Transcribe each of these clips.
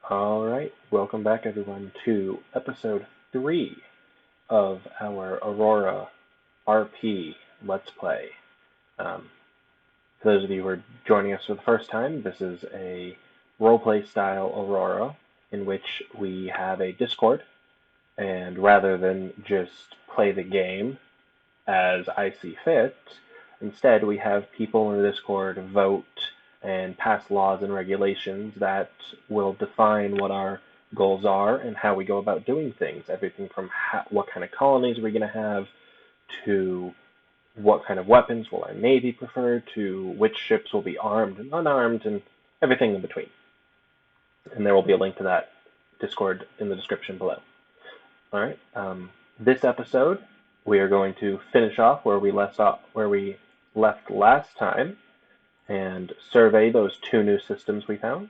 Alright, welcome back everyone to episode 3 of our Aurora RP Let's Play. For those of you who are joining us for the first time, this is a roleplay style Aurora in which we have a Discord, and rather than just play the game as I see fit, instead we have people in the Discord vote and pass laws and regulations that will define what our goals are and how we go about doing things. Everything from what kind of colonies are we going to have, to what kind of weapons will our navy prefer, to which ships will be armed and unarmed, and everything in between. And there will be a link to that Discord in the description below. Alright, this episode we are going to finish off where we left last time, and survey those 2 new systems we found,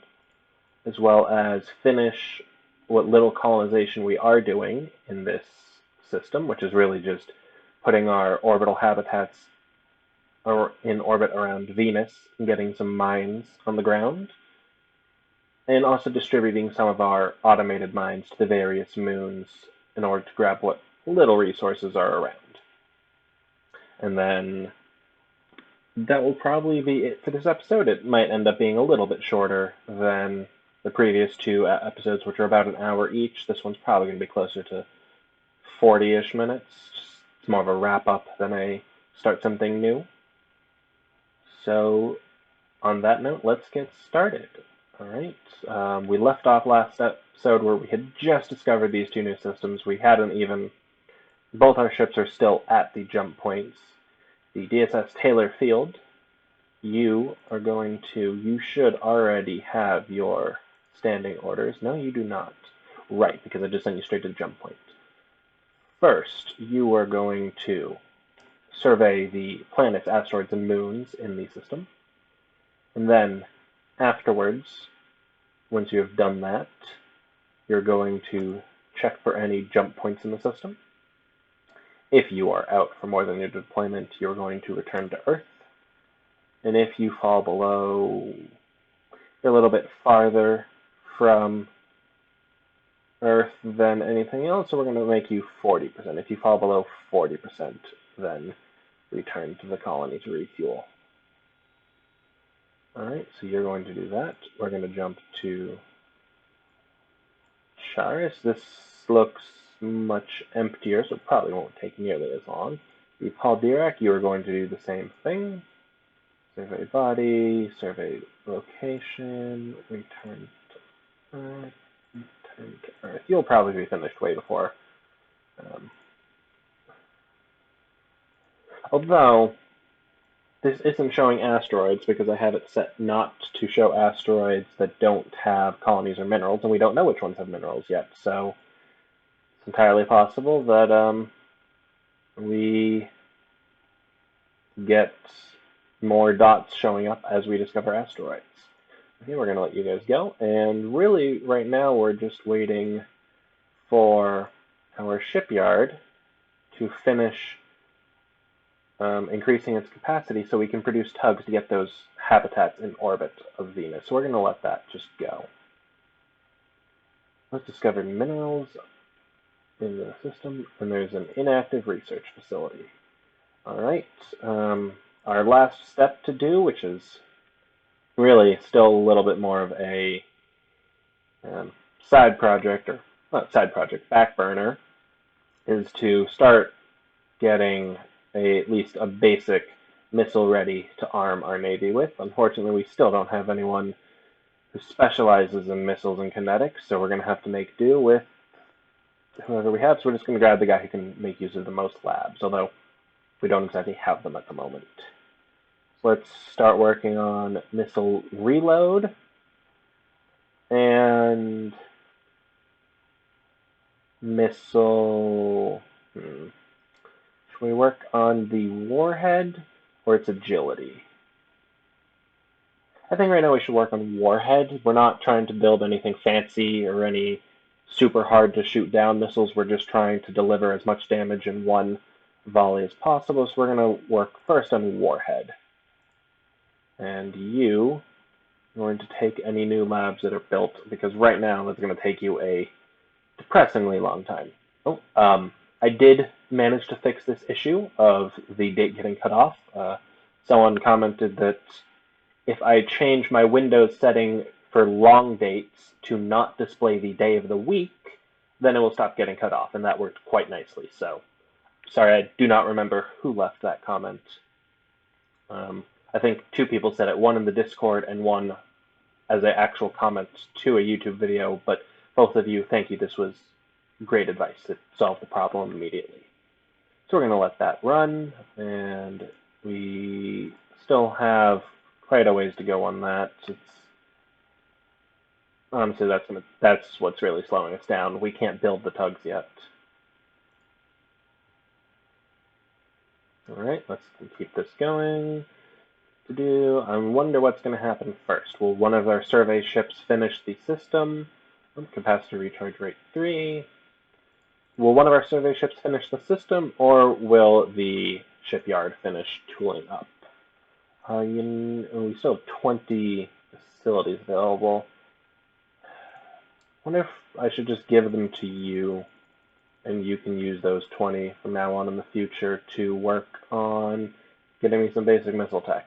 as well as finish what little colonization we are doing in this system, which is really just putting our orbital habitats in orbit around Venus and getting some mines on the ground, and also distributing some of our automated mines to the various moons in order to grab what little resources are around. And then that will probably be it for this episode. It might end up being a little bit shorter than the previous 2 episodes, which are about an hour each. This one's probably going to be closer to 40-ish minutes. It's more of a wrap-up than a start something new. So, on that note, let's get started. Alright, we left off last episode where we had just discovered these 2 new systems. We hadn't even... Both our ships are still at the jump points. The DSS Taylor Field, you should already have your standing orders. No, you do not. Right, because I just sent you straight to the jump point. First, you are going to survey the planets, asteroids, and moons in the system. And then, afterwards, once you have done that, you're going to check for any jump points in the system. If you are out for more than your deployment, you're going to return to Earth. And if you fall below, you're a little bit farther from Earth than anything else, so we're going to make you 40%. If you fall below 40%, then return to the colony to refuel. Alright, so you're going to do that. We're going to jump to Charis. This looks much emptier, so it probably won't take nearly as long. The Paul Dirac, you are going to do the same thing. Survey body, survey location, return to Earth, return to Earth. You'll probably be finished way before. Although, this isn't showing asteroids because I have it set not to show asteroids that don't have colonies or minerals, and we don't know which ones have minerals yet, so entirely possible that we get more dots showing up as we discover asteroids. Okay, we're going to let you guys go, and really right now we're just waiting for our shipyard to finish increasing its capacity so we can produce tugs to get those habitats in orbit of Venus. So we're going to let that just go. Let's discover minerals in the system, and there's an inactive research facility. Alright, our last step to do, which is really still a little bit more of a side project, or not side project, back burner, is to start getting at least a basic missile ready to arm our navy with. Unfortunately, we still don't have anyone who specializes in missiles and kinetics, so we're going to have to make do with whoever we have, so we're just going to grab the guy who can make use of the most labs, although we don't exactly have them at the moment. So let's start working on missile reload, and missile... Should we work on the warhead, or its agility? I think right now we should work on warhead. We're not trying to build anything fancy or any super hard to shoot down missiles. We're just trying to deliver as much damage in one volley as possible, so we're going to work first on warhead. And you going to take any new labs that are built, because right now that's going to take you a depressingly long time. Oh, I did manage to fix this issue of the date getting cut off. Someone commented that if I change my Windows setting for long dates to not display the day of the week, then it will stop getting cut off, and that worked quite nicely. So, sorry, I do not remember who left that comment. I think two people said it, one in the Discord and one as an actual comment to a YouTube video, but both of you, thank you, this was great advice. It solved the problem immediately. So we're going to let that run, and we still have quite a ways to go on that. Honestly, that's what's really slowing us down. We can't build the tugs yet. All right, let's keep this going. I wonder what's going to happen first. Will one of our survey ships finish the system? Capacitor recharge rate 3. Will one of our survey ships finish the system, or will the shipyard finish tooling up? We still have 20 facilities available. I wonder if I should just give them to you, and you can use those 20 from now on in the future to work on getting me some basic missile tech.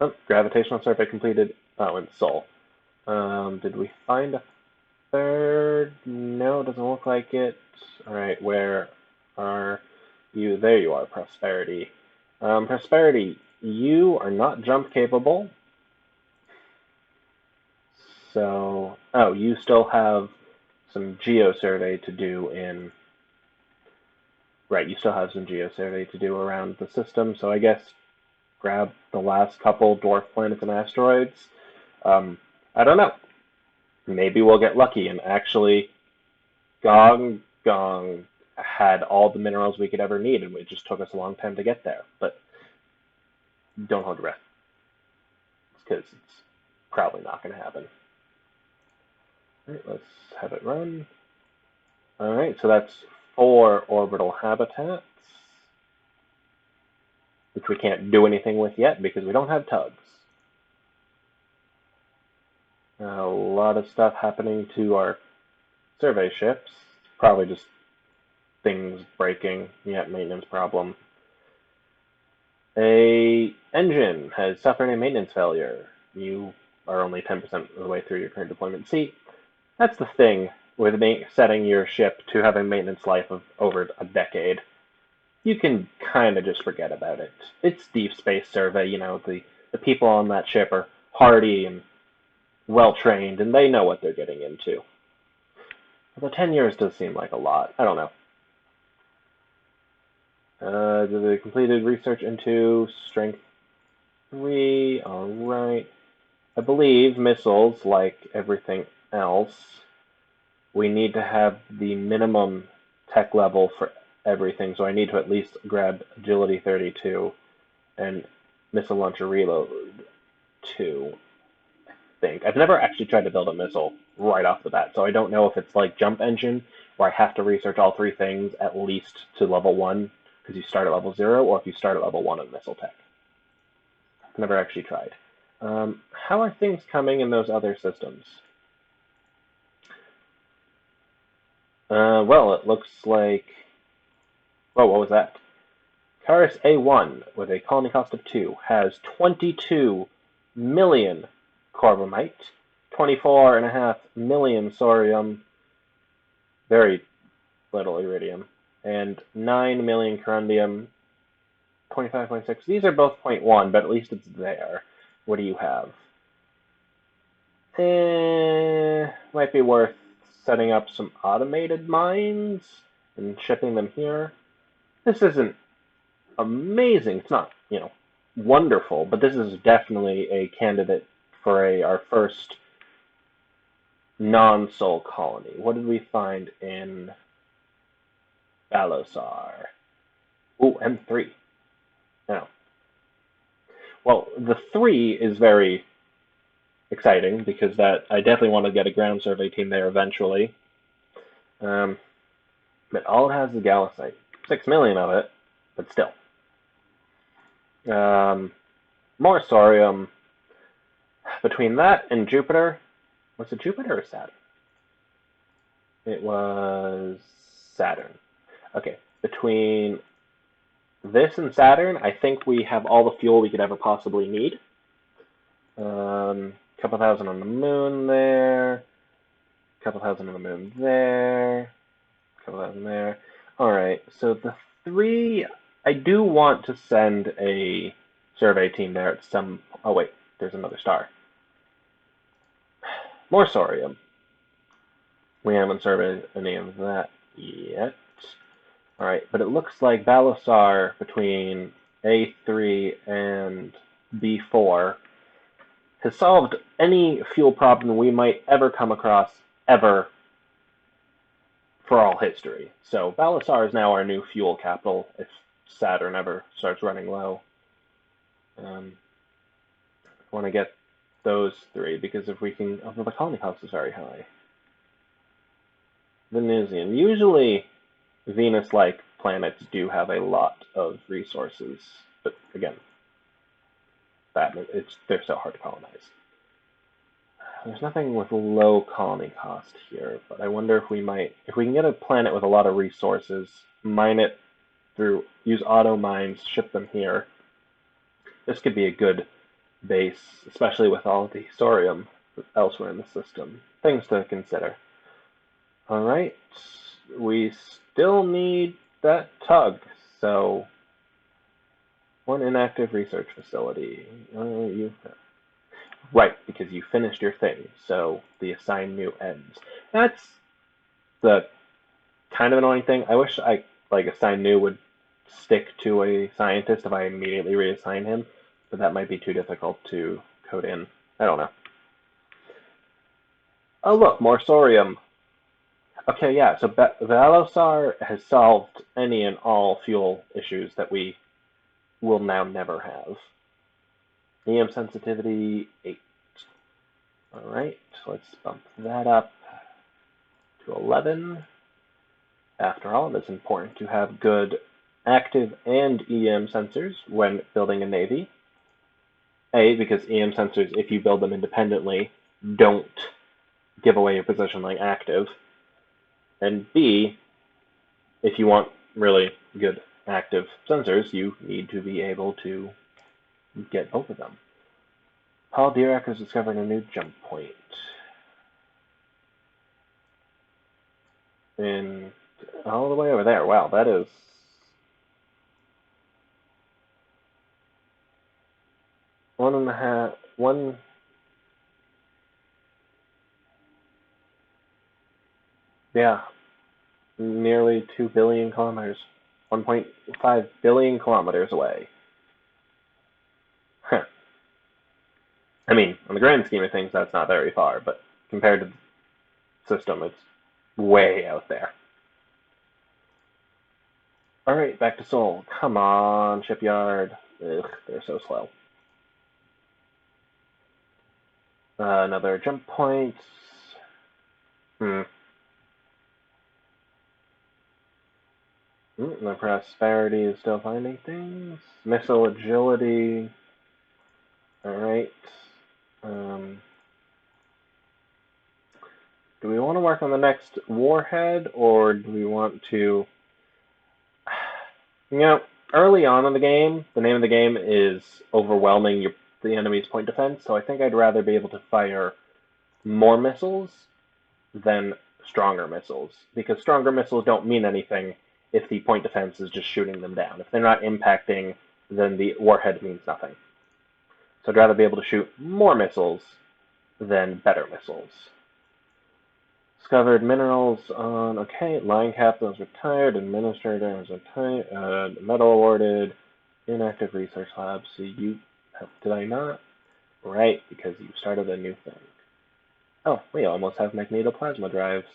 Oh, gravitational survey completed. Oh, in Seoul. Did we find a third? No, doesn't look like it. Alright, where are you? There you are, Prosperity. Prosperity, you are not jump capable. So, oh, you still have some geo survey to do in... Right, you still have some geo survey to do around the system, so I guess grab the last couple dwarf planets and asteroids. I don't know. Maybe we'll get lucky and actually Gong had all the minerals we could ever need, and it just took us a long time to get there. But don't hold your breath, because it's probably not going to happen. All right, let's have it run. All right, so that's 4 orbital habitats, which we can't do anything with yet because we don't have tugs. A lot of stuff happening to our survey ships. Probably just things breaking. Yeah, maintenance problem. A engine has suffered a maintenance failure. You are only 10% of the way through your current deployment. See, that's the thing with setting your ship to have a maintenance life of over a decade. You can kind of just forget about it. It's deep space survey, you know, the people on that ship are hardy and well-trained, and they know what they're getting into. Although 10 years does seem like a lot. I don't know. They completed research into strength 3. Alright. I believe missiles, like everything else, we need to have the minimum tech level for everything, so I need to at least grab agility 32 and missile launcher reload 2. Think. I've never actually tried to build a missile right off the bat, so I don't know if it's like jump engine, where I have to research all 3 things at least to level 1, because you start at level 0, or if you start at level 1 in missile tech. I've never actually tried. How are things coming in those other systems? Well, it looks like... Whoa, what was that? Karis A1, with a colony cost of 2, has 22 million carbamite, 24.5 million thorium, very little iridium, and 9 million corundium, 25.6. These are both 0.1, but at least it's there. What do you have? Might be worth setting up some automated mines and shipping them here. This isn't amazing. It's not, you know, wonderful, but this is definitely a candidate for our first non-Sol colony. What did we find in Balosar? Ooh, M3. Now, well, the 3 is very exciting because that I definitely want to get a ground survey team there eventually. But all it has is Galisite. 6 million of it, but still. more thorium. Between that and Jupiter, was it Jupiter or Saturn? It was Saturn. Okay, between this and Saturn, I think we have all the fuel we could ever possibly need. Couple thousand on the moon there. Couple thousand on the moon there. Couple thousand there. Alright, so the three, I do want to send a survey team there at some, oh wait, there's another star. More thorium. We haven't surveyed any of that yet. Alright, but it looks like Balasar between A3 and B4 has solved any fuel problem we might ever come across, ever, for all history. So Balasar is now our new fuel capital if Saturn ever starts running low. I want to get those three, because if we can, oh, the colony cost is very high. Venusian. Usually Venus-like planets do have a lot of resources, but again, they're so hard to colonize. There's nothing with low colony cost here, but I wonder if we can get a planet with a lot of resources, mine it through, use auto mines, ship them here. This could be a good base, especially with all of the thorium elsewhere in the system. Things to consider. Alright, we still need that tug, so one inactive research facility. Right, because you finished your thing, so the assign new ends. That's the kind of annoying thing. I wish assign new would stick to a scientist if I immediately reassign him, but that might be too difficult to code in. I don't know. Oh look, more thorium. Okay, yeah, so Valosar has solved any and all fuel issues that we will now never have. EM sensitivity 8. Alright, let's bump that up to 11. After all, it's important to have good active and EM sensors when building a navy. A, because EM sensors, if you build them independently, don't give away your position like active. And B, if you want really good active sensors, you need to be able to get both of them. Paul Dirac has discovered a new jump point. And all the way over there. Wow, that is... Yeah, nearly 2 billion kilometers. 1.5 billion kilometers away. Huh. I mean, on the grand scheme of things, that's not very far, but compared to the system, it's way out there. Alright, back to Seoul. Come on, shipyard. Ugh, they're so slow. Another jump point. The prosperity is still finding things. Missile agility. Alright. Do we want to work on the next warhead, or do we want to... You know, early on in the game, the name of the game is overwhelming the enemy's point defense, so I think I'd rather be able to fire more missiles than stronger missiles, because stronger missiles don't mean anything if the point defense is just shooting them down. If they're not impacting, then the warhead means nothing. So I'd rather be able to shoot more missiles than better missiles. Discovered minerals on, okay, line captain was retired, administrator was retired, medal awarded, inactive research lab. So you, did I not? Right, because you started a new thing. Oh, we almost have magnetoplasma drives.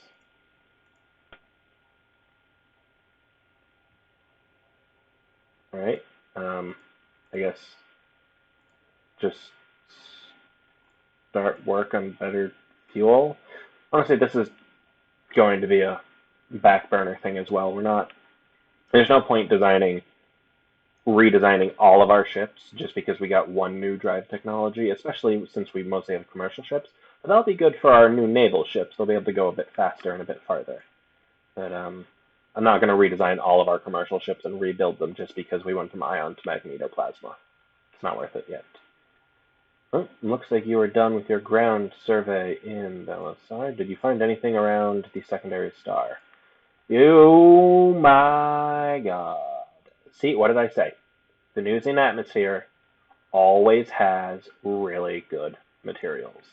Alright, I guess just start work on better fuel. Honestly, this is going to be a back burner thing as well. There's no point designing redesigning all of our ships just because we got one new drive technology, especially since we mostly have commercial ships. But that'll be good for our new naval ships. They'll be able to go a bit faster and a bit farther. But I'm not going to redesign all of our commercial ships and rebuild them just because we went from ion to magnetoplasma. It's not worth it yet. Oh, looks like you were done with your ground survey in Belisar. Did you find anything around the secondary star? Oh my god. See, what did I say? The Venusian atmosphere always has really good materials.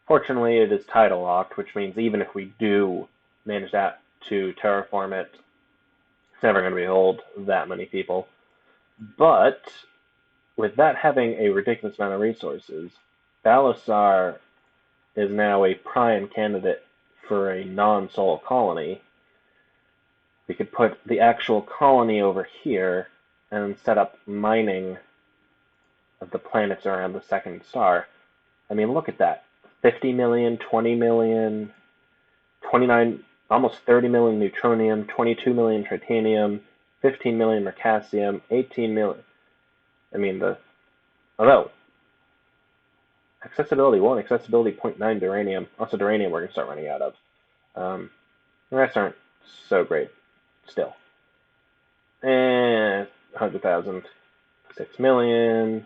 Fortunately, it is tidal locked, which means even if we do manage to terraform it, it's never going to hold that many people. But with that having a ridiculous amount of resources, Belisar is now a prime candidate for a non-Sol colony. We could put the actual colony over here and set up mining of the planets around the second star. I mean, look at that. 50 million, 20 million, 29, almost 30 million neutronium, 22 million titanium, 15 million mercasium, 18 million. I mean, accessibility 1, accessibility 0.9 duranium. Also, duranium we're going to start running out of. The rest aren't so great still. And 100,000, 6 million.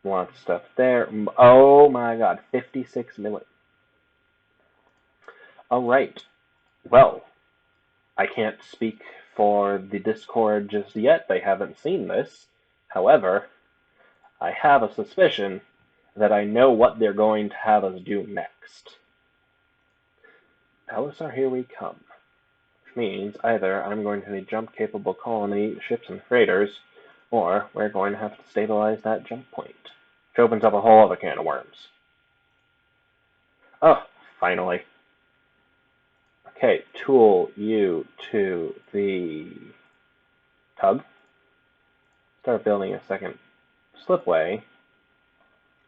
Lots of stuff there. Oh my god, 56 million. Alright. Well, I can't speak for the Discord just yet. They haven't seen this. However, I have a suspicion that I know what they're going to have us do next. Belisar, here we come. Which means either I'm going to need jump-capable colony ships and freighters, or we're going to have to stabilize that jump point, which opens up a whole other can of worms. Oh, finally. Okay, tool you to the tug. Start building a second slipway,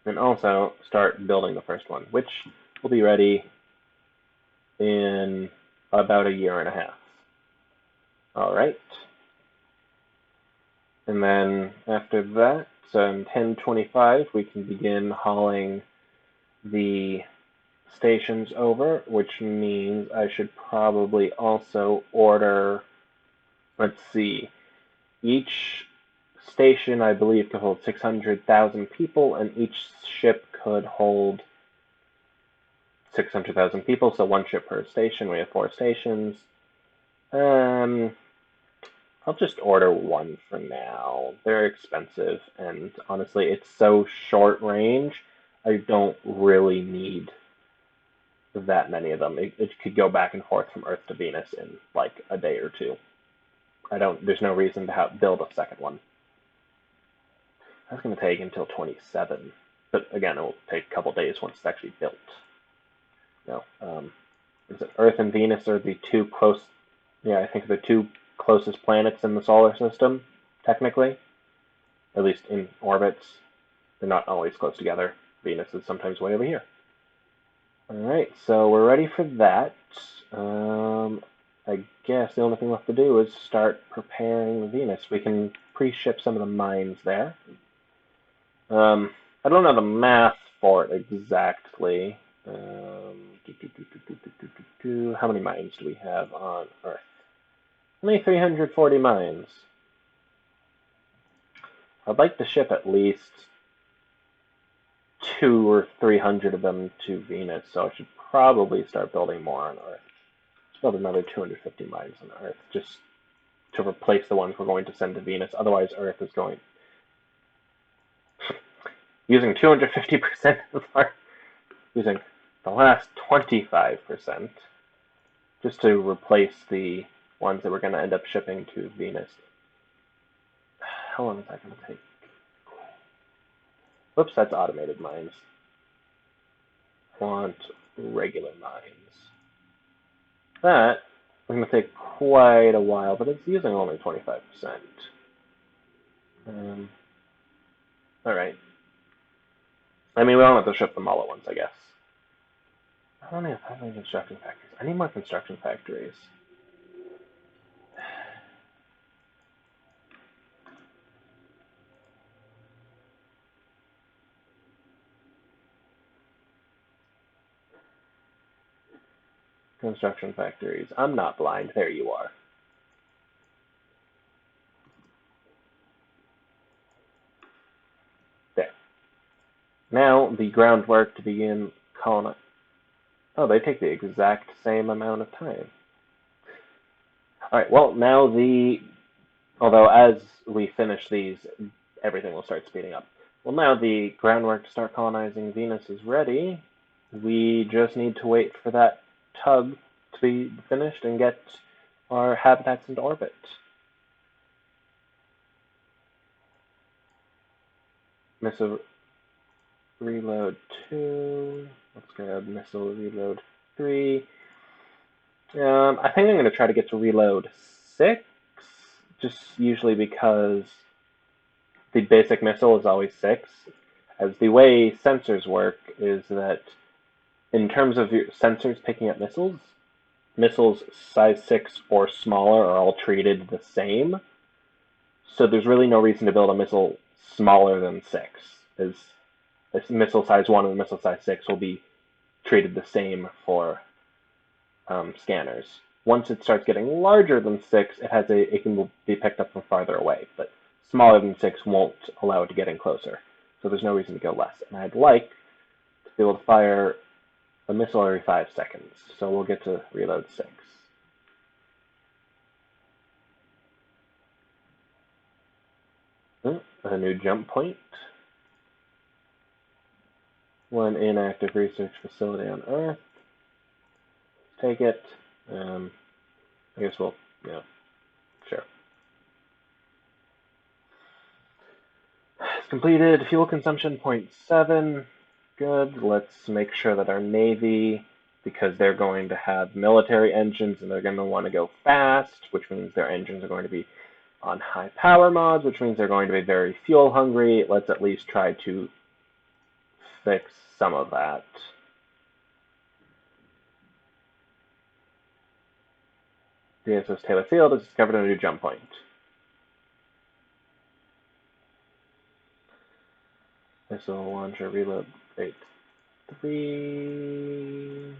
and also start building the first one, which will be ready in about a year and a half. Alright. And then after that, so in 1025, we can begin hauling the stations over, which means I should probably also order, let's see, each station I believe could hold 600,000 people, and each ship could hold 600,000 people, so one ship per station. We have 4 stations. I'll just order one for now. They're expensive, and honestly, it's so short range, I don't really need that many of them. It could go back and forth from Earth to Venus in like a day or two. There's no reason to build a second one. That's going to take until 27, but again, it will take a couple days once it's actually built. No, is it Earth and Venus are the two close? Yeah, I think the two closest planets in the solar system, technically, at least in orbits. They're not always close together. Venus is sometimes way over here. Alright, so we're ready for that. I guess the only thing left to do is start preparing Venus. We can pre-ship some of the mines there. I don't know the math for it exactly. How many mines do we have on Earth? Only 340 mines. I'd like to ship at least 200 or 300 of them to Venus, so I should probably start building more on Earth. Let's build another 250 mines on Earth, just to replace the ones we're going to send to Venus. Otherwise, Earth is going... using 250% of our... using the last 25%, just to replace the ones that we're going to end up shipping to Venus. How long is that going to take? Whoops, that's automated mines. I want regular mines. That is going to take quite a while, but it's using only 25%. Alright. I mean, we don't have to ship them all at once, I guess. I don't have any construction factories. I need more construction factories. construction factories. I'm not blind. There you are. There. Now the groundwork to begin colonizing. Oh, they take the exact same amount of time. Alright, well, now although as we finish these, everything will start speeding up. Well, now the groundwork to start colonizing Venus is ready. We just need to wait for that tug to be finished and get our habitats into orbit. Missile reload 2. Let's grab missile reload 3. I think I'm going to try to get to reload 6, just usually because the basic missile is always 6. As the way sensors work is that in terms of your sensors picking up missiles size 6 or smaller are all treated the same. So there's really no reason to build a missile smaller than 6, as missile size 1 and missile size 6 will be treated the same for scanners. Once it starts getting larger than 6, it can be picked up from farther away, but smaller than 6 won't allow it to get in closer. So there's no reason to go less. And I'd like to be able to fire a missile every 5 seconds. So we'll get to reload 6. A new jump point. 1 inactive research facility on Earth. Take it. I guess we'll, sure. It's completed. Fuel consumption 0.7. Good. Let's make sure that our Navy, because they're going to have military engines and they're going to want to go fast, which means their engines are going to be on high power mods, which means they're going to be very fuel hungry. Let's at least try to fix some of that. DSS Taylor Field has discovered a new jump point. Missile launcher reload rate 3.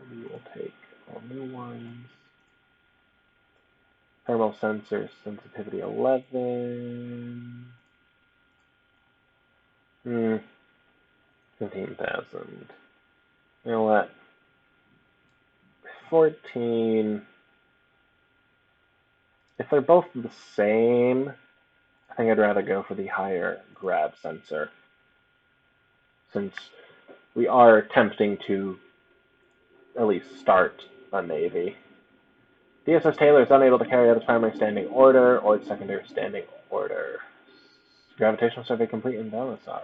We will take all new ones. Thermal sensor sensitivity 11. 15,000. You know what? 14. If they're both the same, I think I'd rather go for the higher grab sensor, since we are attempting to at least start a Navy. DSS Taylor is unable to carry out its primary standing order or its secondary standing order. Gravitational survey complete in Belisar.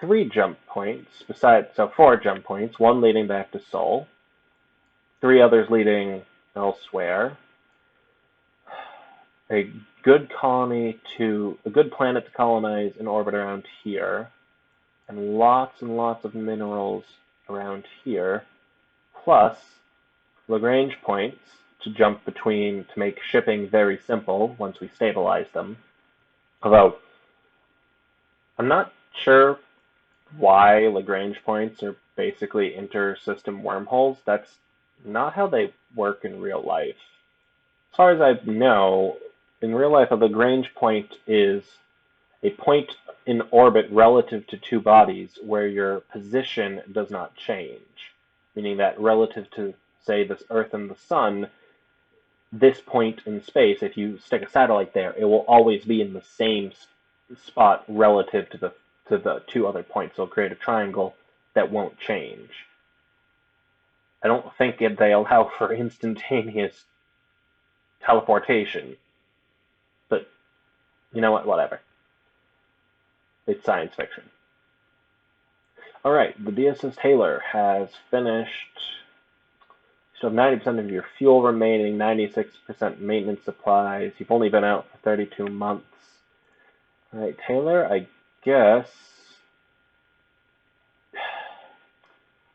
3 jump points, so 4 jump points, 1 leading back to Sol, 3 others leading elsewhere. A good planet to colonize in orbit around here, and lots of minerals around here, plus Lagrange points to jump between to make shipping very simple once we stabilize them. Although, I'm not sure why Lagrange points are basically inter-system wormholes. That's not how they work in real life. As far as I know, in real life, a Lagrange point is a point in orbit relative to 2 bodies where your position does not change. Meaning that relative to, say, this Earth and the Sun, this point in space, if you stick a satellite there, it will always be in the same spot relative to the 2 other points. So it'll create a triangle that won't change. I don't think they allow for instantaneous teleportation. But, you know what, whatever. It's science fiction. Alright, the DSS Taylor has finished. You still have 90% of your fuel remaining, 96% maintenance supplies. You've only been out for 32 months. Alright, Taylor, I guess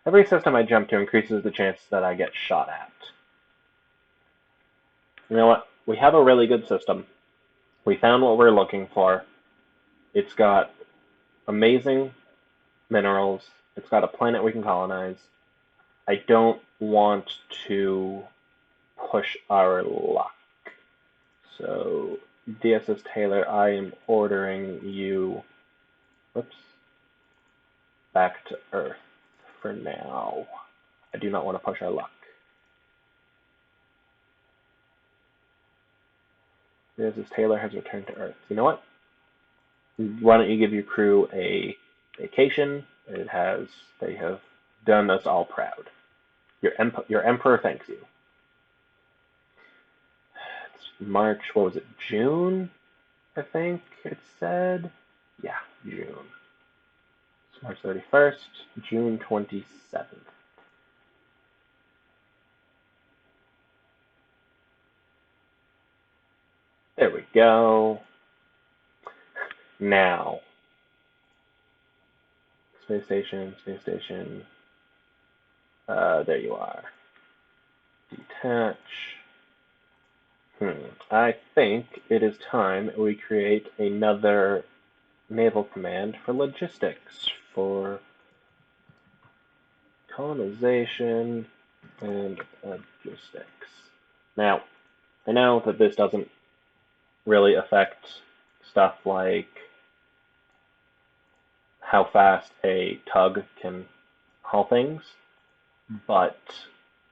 every system I jump to increases the chance that I get shot at. You know what? We have a really good system. We found what we're looking for. It's got amazing minerals. It's got a planet we can colonize. I don't want to push our luck. So, DSS Taylor, I am ordering you, whoops, back to Earth for now. I do not want to push our luck. DSS Taylor has returned to Earth. You know what? Why don't you give your crew a vacation? They have done us all proud. Your emperor thanks you. It's March, what was it, June? I think it said. Yeah, June. It's March 31st, June 27th. There we go. Now. Space station. There you are. Detach. I think it is time we create another naval command for logistics, for colonization and logistics. Now, I know that this doesn't really affect stuff like how fast a tug can haul things, but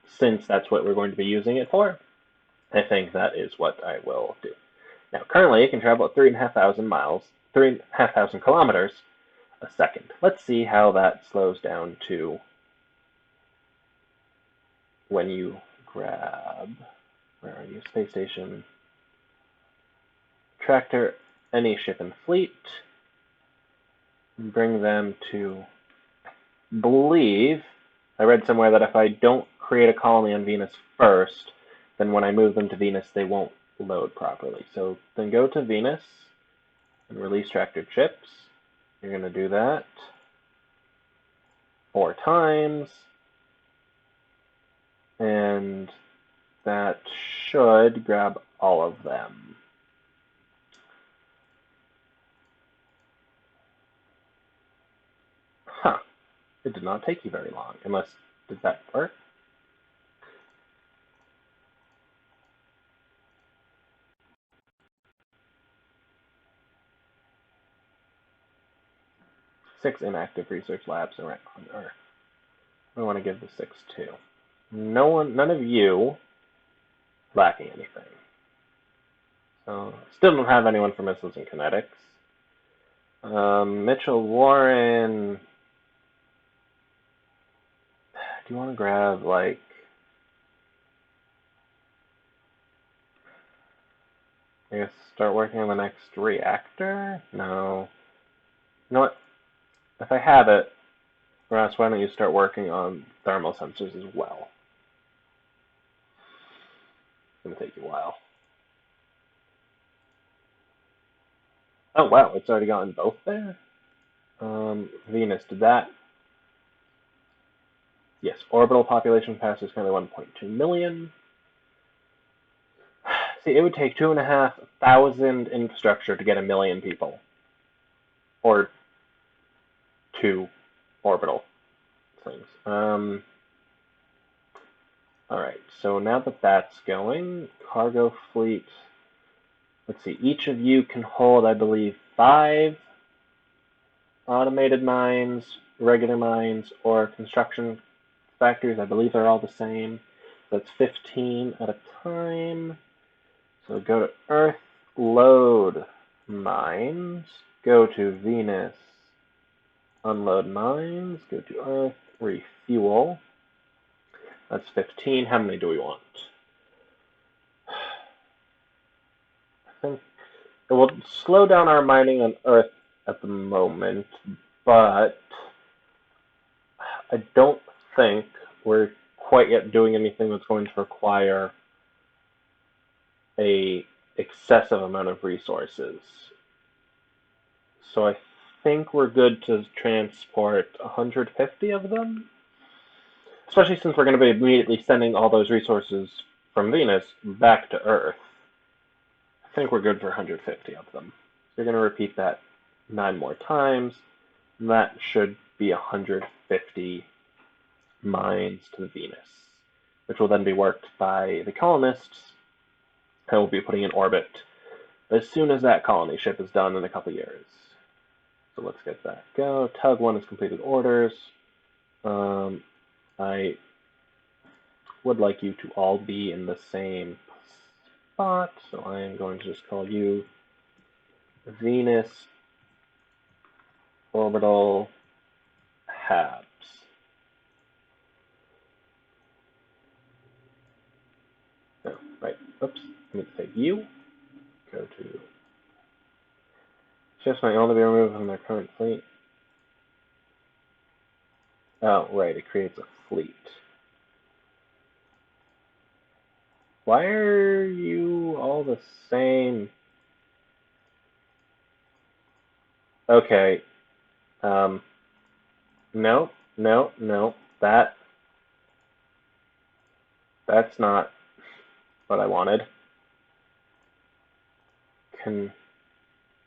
since that's what we're going to be using it for, I think that is what I will do. Now, currently it can travel at 3,500 kilometers a second. Let's see how that slows down to when you grab, where are you, space station, tractor, any ship and fleet, and bring them to, believe, I read somewhere that if I don't create a colony on Venus first, then when I move them to Venus, they won't load properly. So then go to Venus and release tractor ships. You're going to do that 4 times, and that should grab all of them. Huh. It did not take you very long, unless, did that work? Six inactive research labs around Earth. I want to give the 6 to. None of you lacking anything. So still don't have anyone for missiles and kinetics. Mitchell Warren. Do you want to grab like? I guess start working on the next reactor? No. You know what? If I have it, Ross, why don't you start working on thermal sensors as well? It's going to take you a while. Oh, wow, it's already gotten both there? Venus, did that? Yes, orbital population capacity is currently 1.2 million. See, it would take 2,500 infrastructure to get 1 million people. Or 2 orbital things. Alright, so now that that's going, cargo fleet, let's see, each of you can hold, I believe, 5 automated mines, regular mines, or construction factories. I believe they're all the same. That's 15 at a time. So go to Earth, load mines, go to Venus, unload mines, go to Earth, refuel. That's 15. How many do we want? I think it will slow down our mining on Earth at the moment, but I don't think we're quite yet doing anything that's going to require a excessive amount of resources. So I think we're good to transport 150 of them, especially since we're going to be immediately sending all those resources from Venus back to Earth. I think we're good for 150 of them. So you're going to repeat that 9 more times. That should be 150 mines to Venus, which will then be worked by the colonists and will be putting in orbit as soon as that colony ship is done in a couple years. So let's get that go. Tug 1 has completed orders. I would like you to all be in the same spot, so I am going to just call you Venus Orbital Habs. No, right, oops, I need to say you. Go to ships may only be removed from their current fleet. Oh, right, it creates a fleet. Why are you all the same? Okay. No, no, no. That's not what I wanted. Can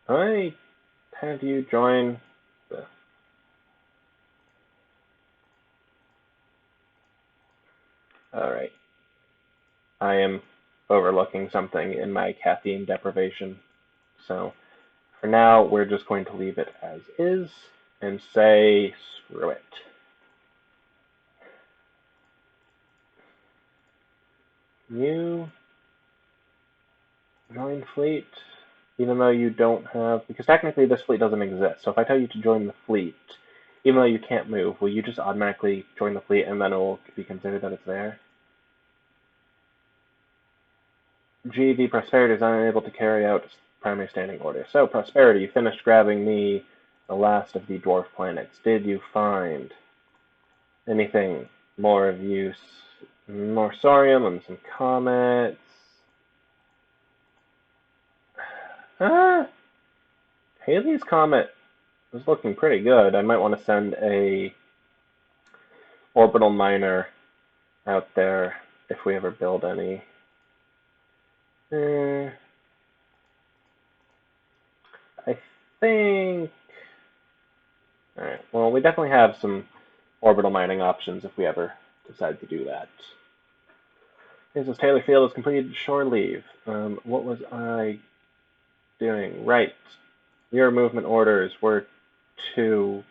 I have you join the... Alright. I am overlooking something in my caffeine deprivation. So for now, we're just going to leave it as is and say screw it. You join fleet, even though you don't have, because technically this fleet doesn't exist. So if I tell you to join the fleet, even though you can't move, will you just automatically join the fleet and then it will be considered that it's there? The Prosperity is unable to carry out primary standing order. So, Prosperity, you finished grabbing me the last of the dwarf planets. Did you find anything more of use? More Sorium and some comets. Halley's Comet was looking pretty good. I might want to send a orbital miner out there if we ever build any. I think... Alright, well, we definitely have some orbital mining options if we ever decide to do that. This is Taylor Field has completed shore leave. What was I doing? Right. Your movement orders were to...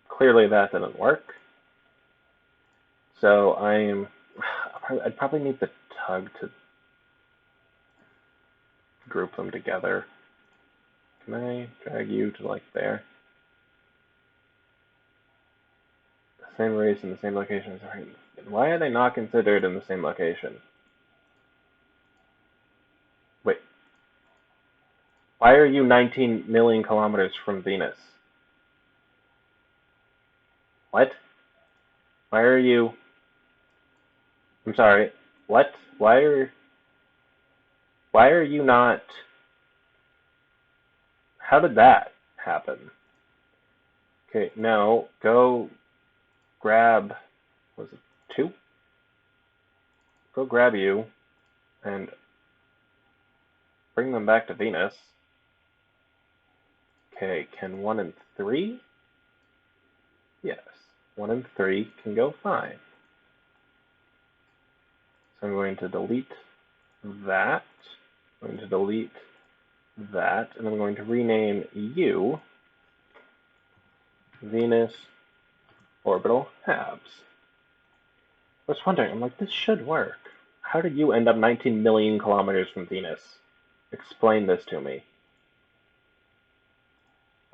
Clearly that didn't work. So I'd probably need the tug to group them together. Can I drag you to like there? The same race in the same location. Why are they not considered in the same location? Wait. Why are you 19 million kilometers from Venus? What? Why are you... I'm sorry. What? Why are you not... How did that happen? Okay, no. Go grab... Was it 2? Go grab you and bring them back to Venus. Okay, can 1 and 3? Yes. 1 and 3 can go fine. So I'm going to delete that. I'm going to delete that, and I'm going to rename you Venus Orbital Habs. I was wondering, I'm like, this should work. How did you end up 19 million kilometers from Venus? Explain this to me.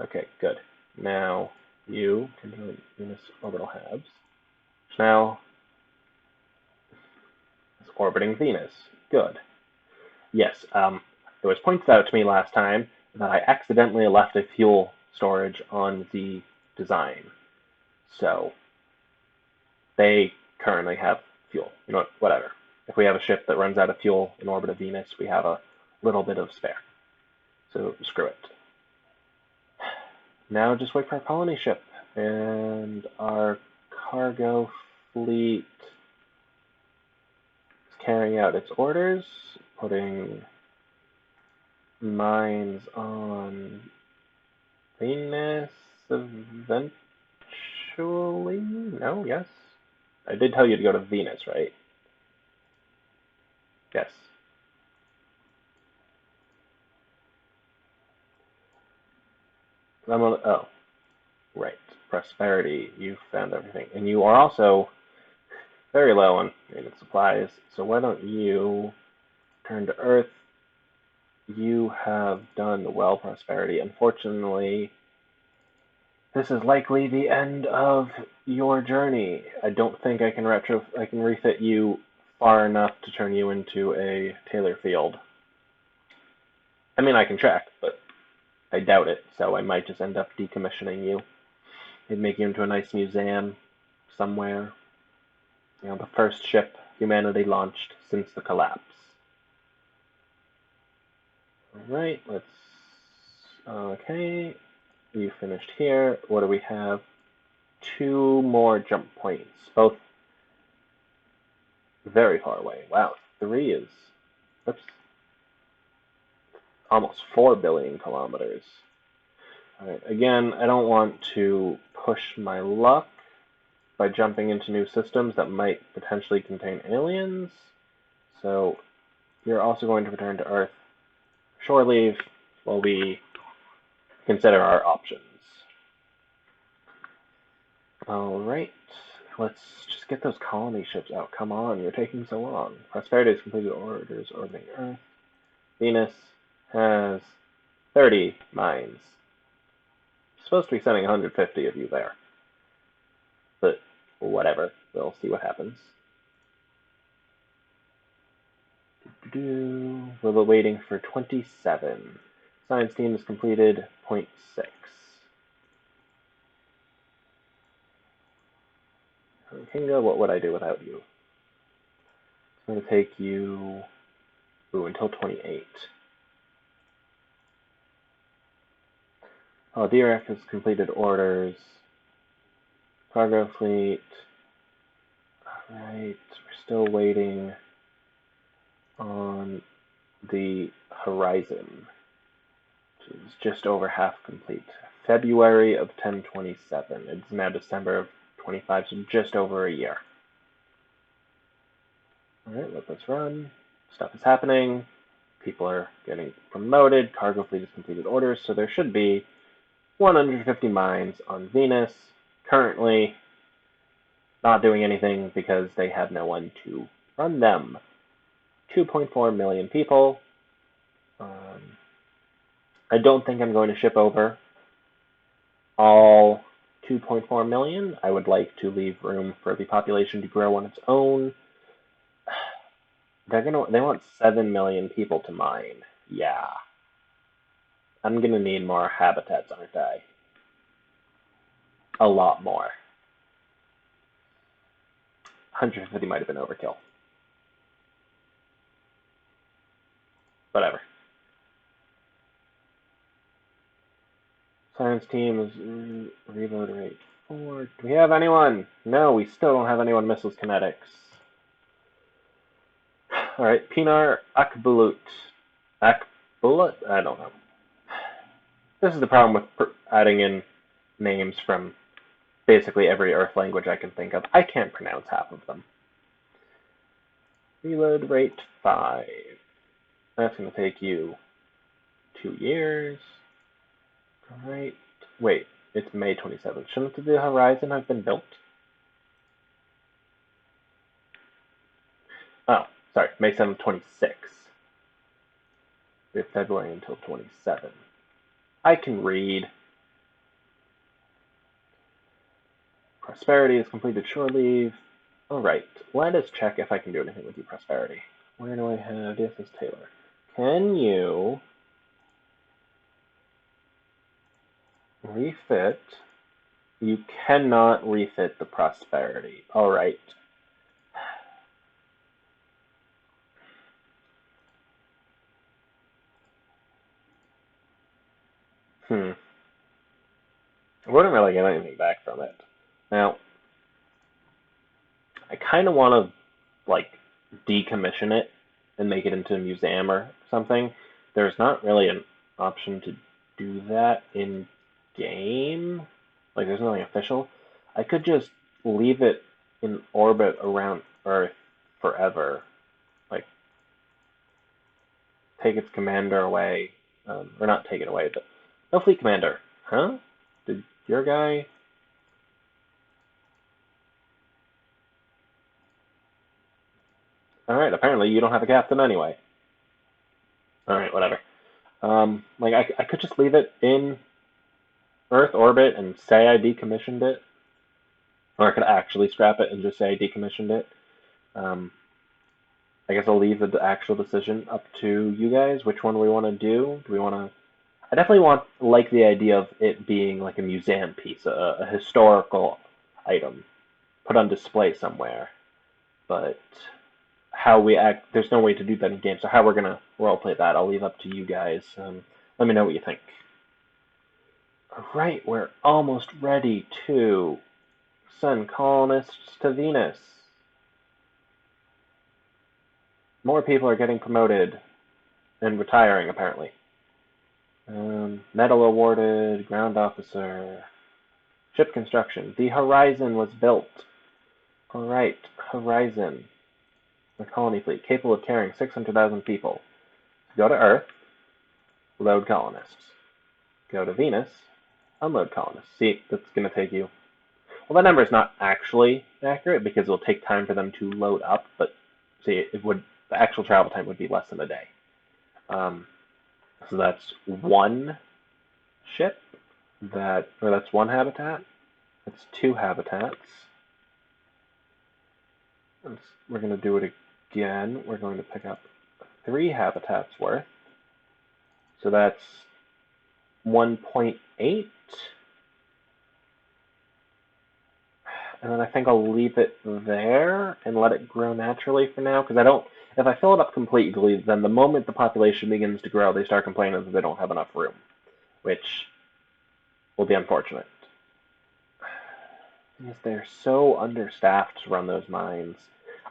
Okay, good. Now, you can delete Venus Orbital Habs. Now, it's orbiting Venus. Good. Yes, it was pointed out to me last time that I accidentally left a fuel storage on the design. So, they currently have fuel. You know what? Whatever. If we have a ship that runs out of fuel in orbit of Venus, we have a little bit of spare. So, screw it. Now just wait for our colony ship. And our cargo fleet is carrying out its orders, putting mines on Venus eventually? No, yes. I did tell you to go to Venus, right? Yes. Oh, right. Prosperity. You found everything. And you are also very low on maintenance supplies, so why don't you turn to Earth? You have done well, Prosperity. Unfortunately, this is likely the end of your journey. I don't think I can refit you far enough to turn you into a Taylor field. I mean, I can check, but I doubt it, so I might just end up decommissioning you. They'd make you into a nice museum somewhere. You know, the first ship humanity launched since the collapse. Alright, let's... Okay, you finished here. What do we have? 2 more jump points, both very far away. Wow, 3 is... Oops. Almost 4 billion kilometers. Alright, again, I don't want to push my luck by jumping into new systems that might potentially contain aliens. So you're also going to return to Earth. Shore leave while we consider our options. Alright, let's just get those colony ships out. Come on, you're taking so long. Prosperity has completed orders orbiting Earth. Venus has 30 mines. Supposed to be sending 150 of you there. But whatever, we'll see what happens. We're waiting for 27. Science team has completed 0.6. Kinga, what would I do without you? It's going to take you until 28. Direct has completed orders. Cargo fleet. Alright, we're still waiting on the Horizon, which is just over half complete. February of 1027. It's now December of 25, so just over a year. Alright, let this run. Stuff is happening. People are getting promoted. Cargo fleet has completed orders, so there should be 150 mines on Venus. Currently, not doing anything because they have no one to run them. 2.4 million people. I don't think I'm going to ship over all 2.4 million. I would like to leave room for the population to grow on its own. They want 7 million people to mine. Yeah. I'm gonna need more habitats, aren't I? A lot more. 150 might have been overkill. Whatever. Science team is reload rate 4. Do we have anyone? No, we still don't have anyone missiles kinetics. Alright, Pinar Akbulut. Akbulut? I don't know. This is the problem with adding in names from basically every Earth language I can think of. I can't pronounce half of them. Reload rate 5. That's going to take you 2 years. Alright. Wait, it's May 27th. Shouldn't the Horizon have been built? Oh, sorry, May 7th, 26. We have February until 27. I can read. Prosperity has completed shore leave. Alright, let us check if I can do anything with you, Prosperity. Where do I have this? Is Taylor. Can you refit? You cannot refit the Prosperity. Alright. I wouldn't really get anything back from it. Now, I kind of want to, like, decommission it and make it into a museum or something. there's not really an option to do that in game. Like, there's nothing official. I could just leave it in orbit around Earth forever. Like, take its commander away. Or not take it away, but no fleet commander. Huh? Did your guy... Alright, apparently you don't have a captain anyway. Alright, whatever. Like, I could just leave it in Earth orbit and say I decommissioned it. Or I could actually scrap it and just say I decommissioned it. I guess I'll leave the actual decision up to you guys, which one we want to do. Do we want to... I definitely like the idea of it being like a museum piece, a historical item, put on display somewhere. But how we act, there's no way to do that in game, so how we're going to roleplay that, I'll leave up to you guys. Let me know what you think. Alright, we're almost ready to send colonists to Venus. More people are getting promoted and retiring, apparently. Medal awarded, ground officer, ship construction. The Horizon was built. Alright, Horizon. A colony fleet capable of carrying 600,000 people. Go to Earth, load colonists. Go to Venus, unload colonists. See, that's going to take you... Well, that number is not actually accurate because it will take time for them to load up, but see, the actual travel time would be less than a day. So that's one ship, that's one habitat. That's two habitats. We're going to do it again. We're going to pick up 3 habitats worth. So that's 1.8. And then I think I'll leave it there and let it grow naturally for now, because if I fill it up completely, then the moment the population begins to grow, they start complaining that they don't have enough room, which will be unfortunate. Because they're so understaffed to run those mines.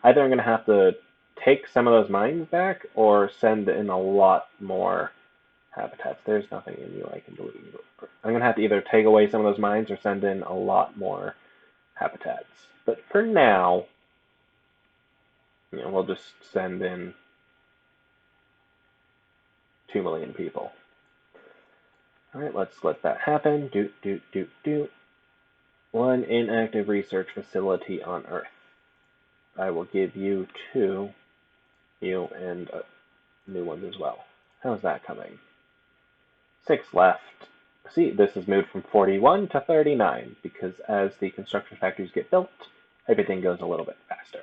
Either I'm going to have to take some of those mines back or send in a lot more habitats. There's nothing in you I can believe. I'm going to have to either take away some of those mines or send in a lot more habitats. But for now, we'll just send in 2 million people. Alright, let's let that happen. One inactive research facility on Earth. I will give you 2, you and new ones as well. How's that coming? 6 left. See, this has moved from 41 to 39, because as the construction factories get built, everything goes a little bit faster.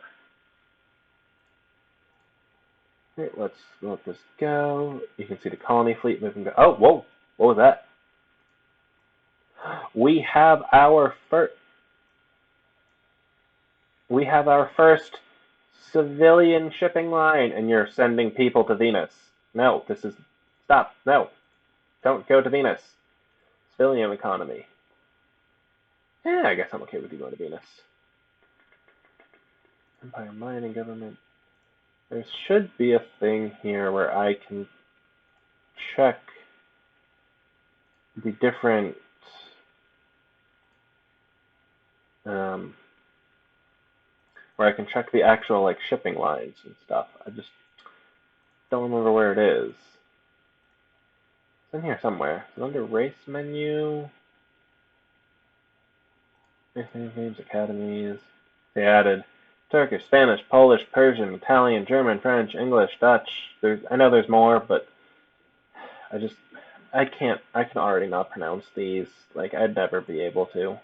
Alright, let's let this go. You can see the colony fleet moving. Oh, whoa! What was that? We have our first civilian shipping line, and you're sending people to Venus. No, stop. No, don't go to Venus. Civilian economy. Yeah, I guess I'm okay with you going to Venus. Empire mining government. There should be a thing here where I can check the different where I can check the actual shipping lines and stuff. I just don't remember where it is. It's in here somewhere. Is it under race menu? Names, academies. They added Turkish, Spanish, Polish, Persian, Italian, German, French, English, Dutch. I know there's more, but I can already not pronounce these. I'd never be able to.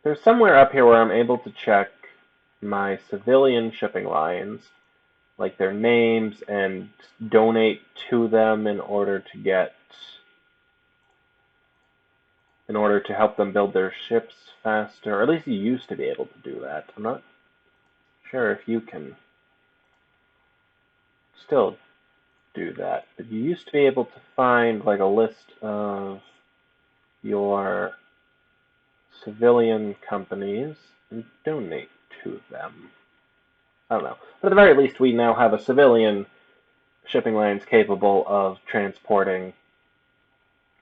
There's somewhere up here where I'm able to check my civilian shipping lines, like their names, and donate to them in order to help them build their ships faster. Or at least you used to be able to do that. I'm not sure if you can still do that, but you used to be able to find a list of your civilian companies and donate to them. I don't know. But at the very least, we now have a civilian shipping lanes capable of transporting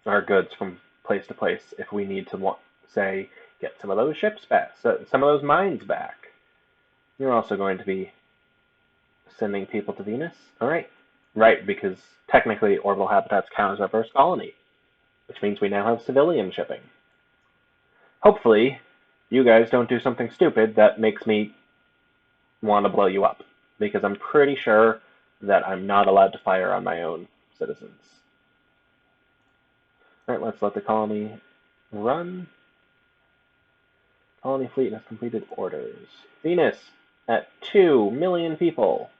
our goods from place to place if we need to, say, get some of those ships back, some of those mines back. You're also going to be sending people to Venus? All right. Right, because technically orbital habitats count as our first colony, which means we now have civilian shipping. Hopefully, you guys don't do something stupid that makes me want to blow you up, because I'm pretty sure that I'm not allowed to fire on my own citizens. All right, let's let the colony run. Colony fleet has completed orders. Venus at 2 million people,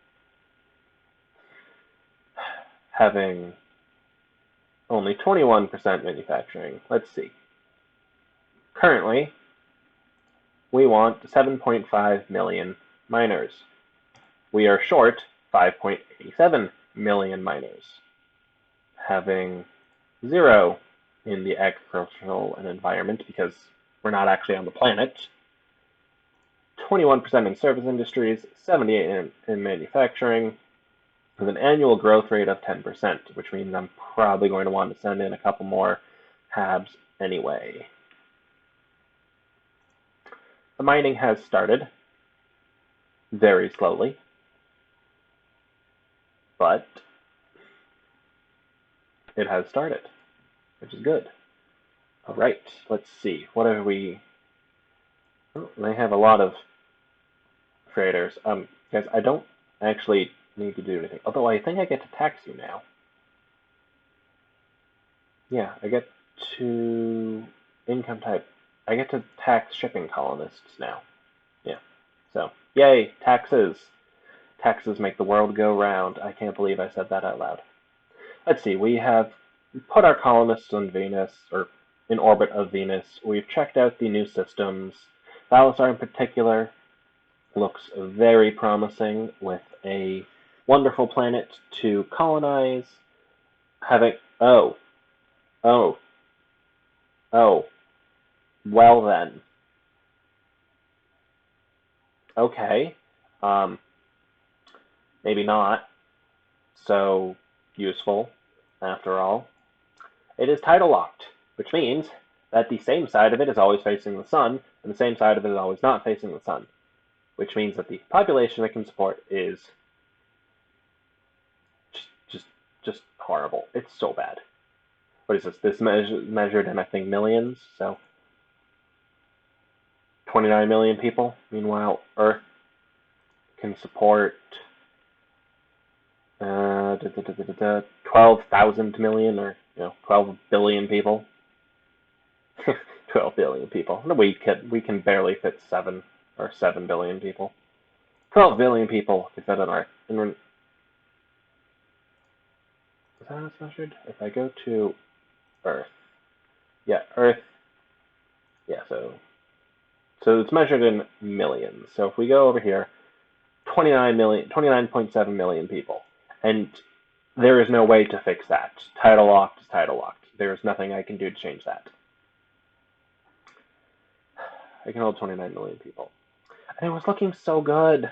having only 21% manufacturing. Let's see. Currently, we want 7.5 million miners. We are short 5.87 million miners, having 0 in the agricultural and environment because we're not actually on the planet. 21% in service industries, 78% in manufacturing, with an annual growth rate of 10%, which means I'm probably going to want to send in a couple more HABs anyway. The mining has started, very slowly, but it has started, which is good. All right, let's see. What have we? Oh, they have a lot of freighters. Guys, I don't actually need to do anything. Although I think I get to tax you now. Yeah, I get to income type. I get to tax shipping colonists now. Yeah, so yay, taxes. Taxes make the world go round. I can't believe I said that out loud. Let's see, we have put our colonists on Venus, or in orbit of Venus. We've checked out the new systems. Valisar in particular looks very promising, with a wonderful planet to colonize. Having, oh, well then. Okay, maybe not so useful after all. It is tidal locked, which means that the same side of it is always facing the sun, and the same side of it is always not facing the sun, which means that the population it can support is just horrible. It's so bad. What is this? This measured in, I think, millions, so 29 million people. Meanwhile, Earth can support 12,000 million, or 12 billion people. 12 billion people. We can barely fit 7 billion people. 12 billion people could fit on Earth. And is that how it's measured? If I go to Earth, yeah, Earth, yeah, so it's measured in millions. So if we go over here, 29.7 million people, and there is no way to fix that. Tidal locked is tidal locked. There is nothing I can do to change that. I can hold 29 million people. And it was looking so good.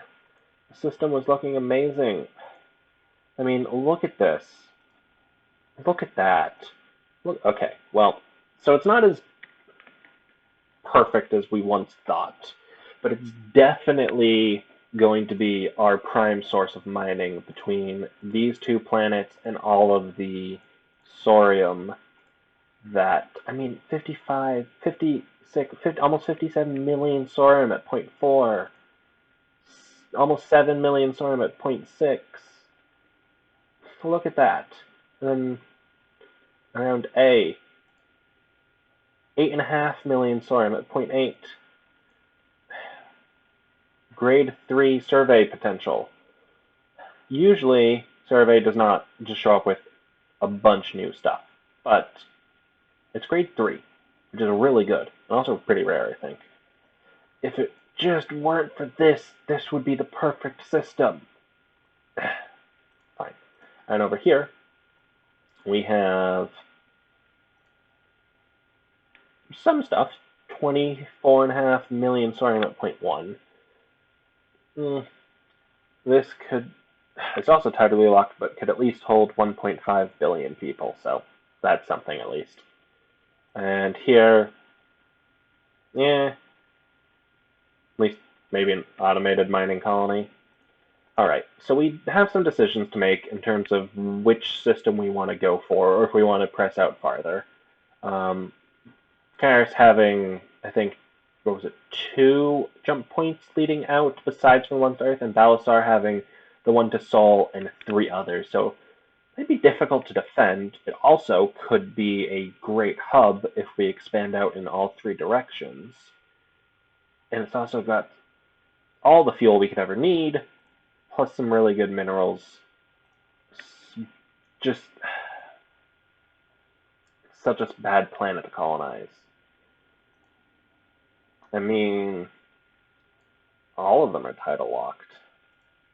The system was looking amazing. I mean, look at this. Look at that. Look, okay, well, so it's not as perfect as we once thought, but it's definitely going to be our prime source of mining between these two planets and all of the sorium that, I mean, 55, 56, 50, almost 57 million sorium at 0.4, almost 7 million sorium at 0.6. Look at that. Then around A, 8.5 million sorium at 0.8. Grade 3 survey potential. Usually, survey does not just show up with a bunch new stuff, but it's grade 3, which is really good, and also pretty rare, I think. If it just weren't for this, this would be the perfect system. Fine. And over here, we have some stuff. 24.5 million sorium at 0.1. This could it's also tidally locked, but could at least hold 1.5 billion people, so that's something at least. And here, yeah, at least maybe an automated mining colony. Alright, so we have some decisions to make in terms of which system we want to go for, or if we want to press out farther. Karis having, I think, what was it, 2 jump points leading out besides from one to Earth, and Balasar having the one to Sol and 3 others. So it'd be difficult to defend. It also could be a great hub if we expand out in all 3 directions. And it's also got all the fuel we could ever need, plus some really good minerals. Just such a bad planet to colonize. I mean, all of them are tidal locked.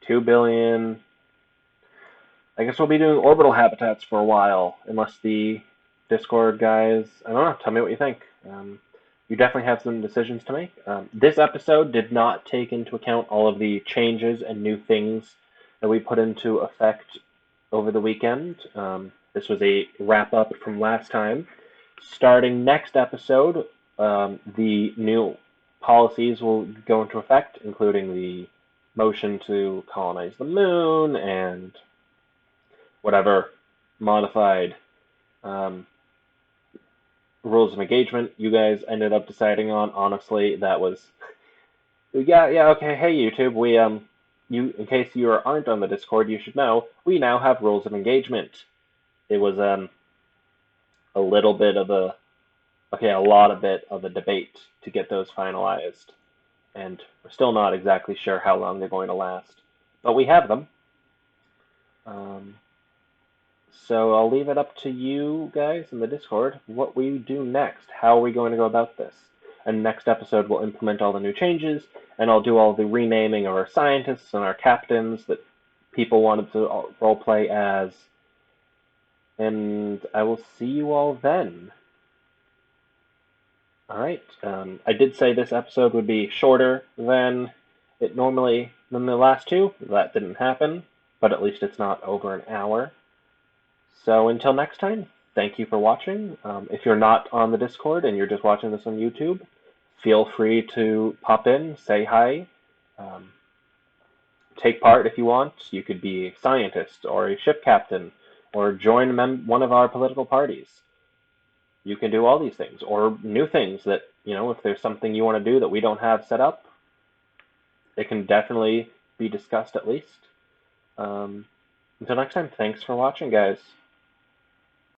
2 billion. I guess we'll be doing orbital habitats for a while, unless the Discord guys, I don't know, tell me what you think. You definitely have some decisions to make. This episode did not take into account all of the changes and new things that we put into effect over the weekend. This was a wrap-up from last time. Starting next episode, the new policies will go into effect, including the motion to colonize the moon and whatever modified rules of engagement you guys ended up deciding on. Honestly, that was yeah, okay. Hey YouTube, we you, in case you aren't on the Discord, you should know we now have rules of engagement. It was a little bit of a a lot of bit of a debate to get those finalized, and we're still not exactly sure how long they're going to last, but we have them. So I'll leave it up to you guys in the Discord what we do next. How are we going to go about this? And next episode we'll implement all the new changes, and I'll do all the renaming of our scientists and our captains that people wanted to roleplay as. And I will see you all then. Alright, I did say this episode would be shorter than the last 2. That didn't happen, but at least it's not over an hour. So until next time, thank you for watching. If you're not on the Discord and you're just watching this on YouTube, feel free to pop in, say hi, take part if you want. You could be a scientist or a ship captain or join one of our political parties. You can do all these things, or new things that, if there's something you want to do that we don't have set up, it can definitely be discussed at least. Until next time, thanks for watching, guys.